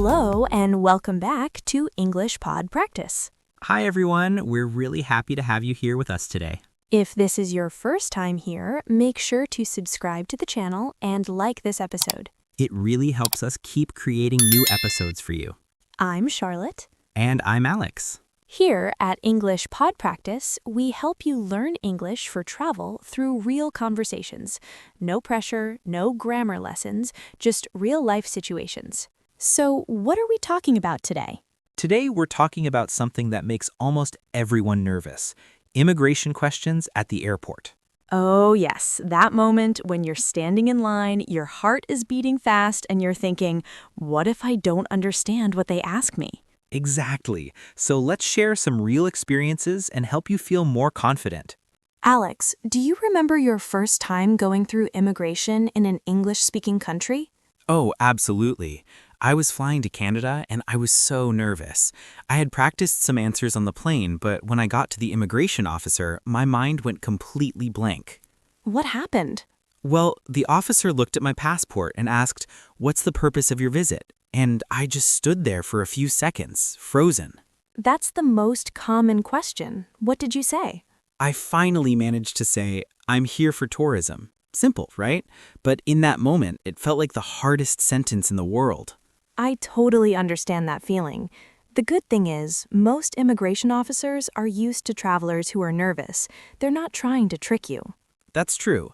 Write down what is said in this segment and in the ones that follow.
Hello and welcome back to English PodPractice. Hi everyone, we're really happy to have you here with us today. If this is your first time here, make sure to subscribe to the channel and like this episode. It really helps us keep creating new episodes for you. I'm Charlotte. And I'm Alex. Here at English PodPractice, we help you learn English for travel through real conversations. No pressure, no grammar lessons, just real-life situations. So, what are we talking about today? Today we're talking about something that makes almost everyone nervous: immigration questions at the airport. Oh, yes, that moment when you're standing in line, your heart is beating fast, and you're thinking, what if I don't understand what they ask me? Exactly. So let's share some real experiences and help you feel more confident. Alex, do you remember your first time going through immigration in an English-speaking country? Oh, absolutely. I was flying to Canada and I was so nervous. I had practiced some answers on the plane, but when I got to the immigration officer, my mind went completely blank. What happened? Well, the officer looked at my passport and asked, "What's the purpose of your visit?" And I just stood there for a few seconds, frozen. That's the most common question. What did you say? I finally managed to say, "I'm here for tourism." Simple, right? But in that moment, it felt like the hardest sentence in the world. I totally understand that feeling. The good thing is, most immigration officers are used to travelers who are nervous. They're not trying to trick you. That's true.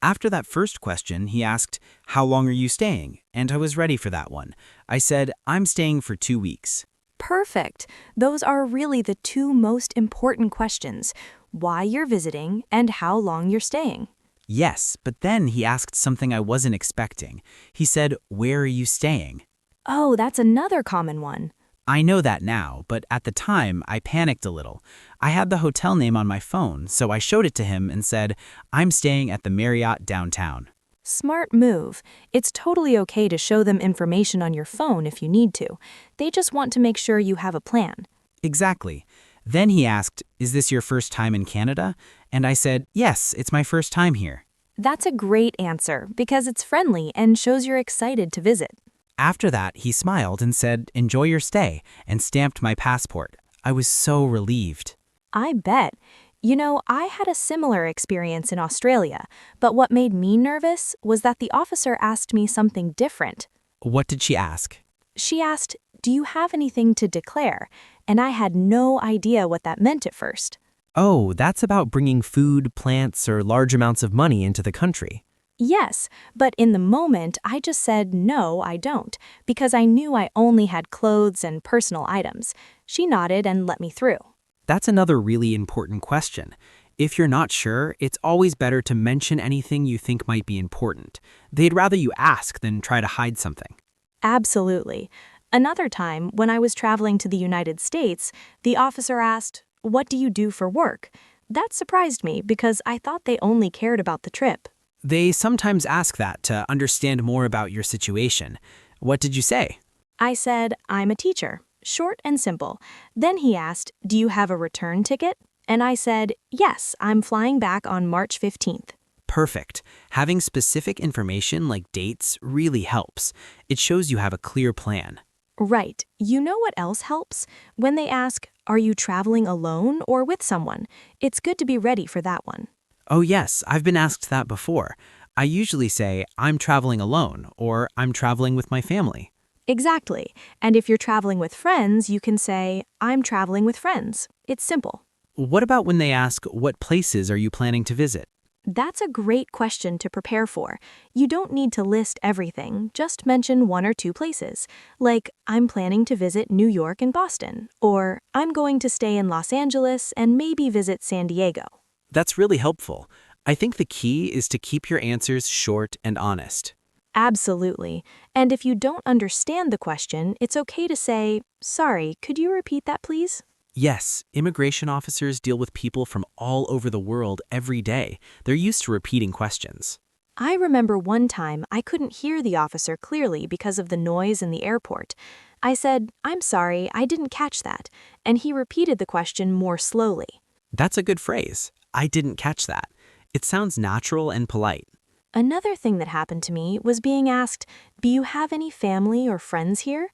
After that first question, he asked, "How long are you staying?" And I was ready for that one. I said, "I'm staying for 2 weeks." Perfect. Those are really the two most important questions: why you're visiting and how long you're staying. Yes, but then he asked something I wasn't expecting. He said, "Where are you staying?" Oh, that's another common one. I know that now, but at the time, I panicked a little. I had the hotel name on my phone, so I showed it to him and said, "I'm staying at the Marriott downtown." Smart move. It's totally okay to show them information on your phone if you need to. They just want to make sure you have a plan. Exactly. Then he asked, "Is this your first time in Canada?" And I said, "Yes, it's my first time here." That's a great answer because it's friendly and shows you're excited to visit. After that, he smiled and said, "Enjoy your stay," and stamped my passport. I was so relieved. I bet. You know, I had a similar experience in Australia, but what made me nervous was that the officer asked me something different. What did she ask? She asked, "Do you have anything to declare?" And I had no idea what that meant at first. Oh, that's about bringing food, plants, or large amounts of money into the country. Yes, but in the moment, I just said, "No, I don't," because I knew I only had clothes and personal items. She nodded and let me through. That's another really important question. If you're not sure, it's always better to mention anything you think might be important. They'd rather you ask than try to hide something. Absolutely. Another time, when I was traveling to the United States, the officer asked, "What do you do for work?" That surprised me because I thought they only cared about the trip. They sometimes ask that to understand more about your situation. What did you say? I said, "I'm a teacher." Short and simple. Then he asked, "Do you have a return ticket?" And I said, "Yes, I'm flying back on March 15th. Perfect. Having specific information like dates really helps. It shows you have a clear plan. Right. You know what else helps? When they ask, "Are you traveling alone or with someone?" It's good to be ready for that one. Oh yes, I've been asked that before. I usually say, "I'm traveling alone," or "I'm traveling with my family." Exactly. And if you're traveling with friends, you can say, "I'm traveling with friends." It's simple. What about when they ask, "What places are you planning to visit?" That's a great question to prepare for. You don't need to list everything, just mention one or two places. Like, "I'm planning to visit New York and Boston," or "I'm going to stay in Los Angeles and maybe visit San Diego." That's really helpful. I think the key is to keep your answers short and honest. Absolutely. And if you don't understand the question, it's okay to say, "Sorry, could you repeat that, please?" Yes, immigration officers deal with people from all over the world every day. They're used to repeating questions. I remember one time I couldn't hear the officer clearly because of the noise in the airport. I said, "I'm sorry, I didn't catch that," and he repeated the question more slowly. That's a good phrase. I didn't catch that. It sounds natural and polite. Another thing that happened to me was being asked, "Do you have any family or friends here?"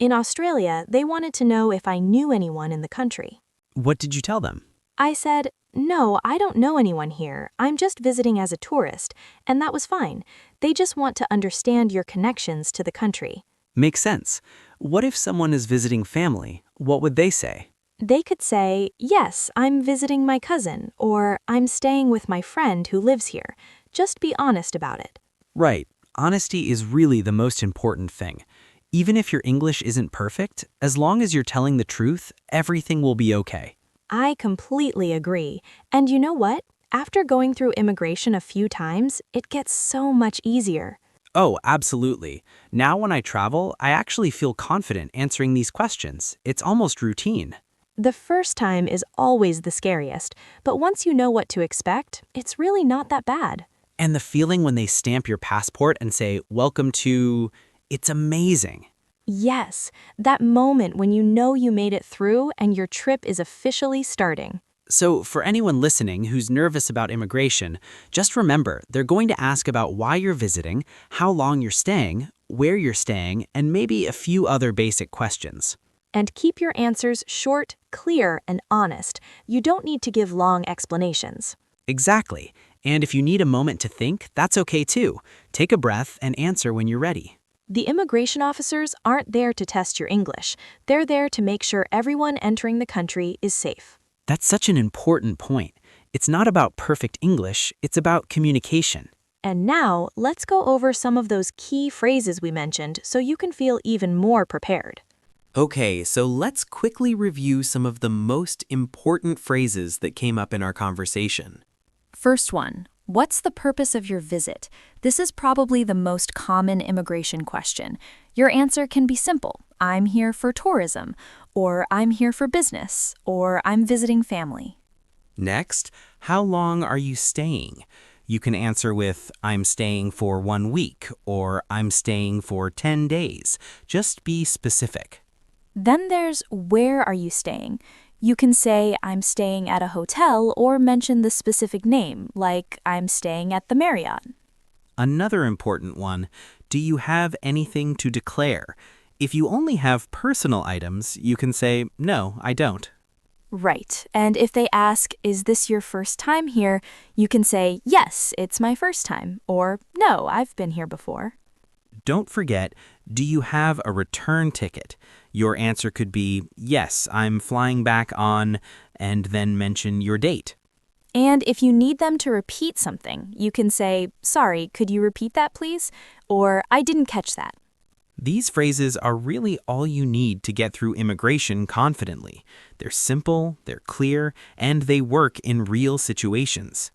In Australia, they wanted to know if I knew anyone in the country. What did you tell them? I said, "No, I don't know anyone here. I'm just visiting as a tourist," and that was fine. They just want to understand your connections to the country. Makes sense. What if someone is visiting family? What would they say? They could say, "Yes, I'm visiting my cousin," or "I'm staying with my friend who lives here." Just be honest about it. Right. Honesty is really the most important thing. Even if your English isn't perfect, as long as you're telling the truth, everything will be okay. I completely agree. And you know what? After going through immigration a few times, it gets so much easier. Oh, absolutely. Now when I travel, I actually feel confident answering these questions. It's almost routine. The first time is always the scariest, but once you know what to expect, it's really not that bad. And the feeling when they stamp your passport and say, "Welcome to," it's amazing. Yes, that moment when you know you made it through and your trip is officially starting. So, for anyone listening who's nervous about immigration, just remember they're going to ask about why you're visiting, how long you're staying, where you're staying, and maybe a few other basic questions. And keep your answers short, clear, and honest. You don't need to give long explanations. Exactly. And if you need a moment to think, that's okay too. Take a breath and answer when you're ready. The immigration officers aren't there to test your English. They're there to make sure everyone entering the country is safe. That's such an important point. It's not about perfect English, it's about communication. And now, let's go over some of those key phrases we mentioned so you can feel even more prepared. Okay, so let's quickly review some of the most important phrases that came up in our conversation. First one, what's the purpose of your visit? This is probably the most common immigration question. Your answer can be simple. I'm here for tourism, or I'm here for business, or I'm visiting family. Next, how long are you staying? You can answer with, "I'm staying for 1 week," or "I'm staying for 10 days. Just be specific. Then there's where are you staying? You can say I'm staying at a hotel or mention the specific name, like I'm staying at the Marriott. Another important one, do you have anything to declare? If you only have personal items, you can say, "No, I don't." Right. And if they ask, is this your first time here? You can say, yes, it's my first time, or no, I've been here before. Don't forget, do you have a return ticket? Your answer could be, "Yes, I'm flying back on," and then mention your date. And if you need them to repeat something, you can say, sorry, could you repeat that please? Or I didn't catch that. These phrases are really all you need to get through immigration confidently. They're simple, they're clear, and they work in real situations.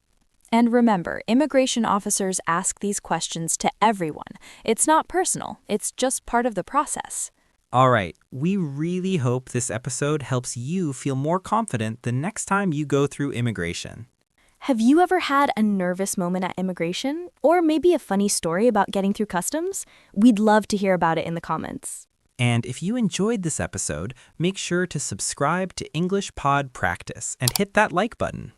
And remember, immigration officers ask these questions to everyone. It's not personal, it's just part of the process. All right, we really hope this episode helps you feel more confident the next time you go through immigration. Have you ever had a nervous moment at immigration? Or maybe a funny story about getting through customs? We'd love to hear about it in the comments. And if you enjoyed this episode, make sure to subscribe to English PodPractice and hit that like button.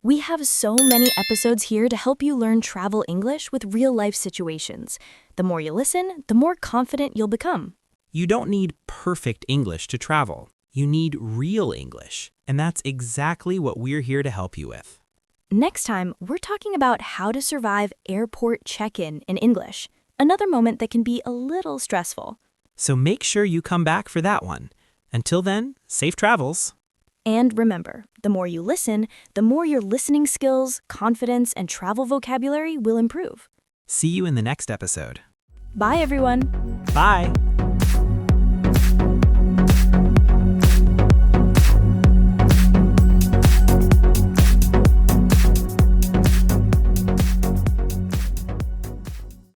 We have so many episodes here to help you learn travel English with real-life situations. The more you listen, the more confident you'll become. You don't need perfect English to travel. You need real English, and that's exactly what we're here to help you with. Next time, we're talking about how to survive airport check-in in English, another moment that can be a little stressful. So make sure you come back for that one. Until then, safe travels. And remember, the more you listen, the more your listening skills, confidence, and travel vocabulary will improve. See you in the next episode. Bye, everyone. Bye.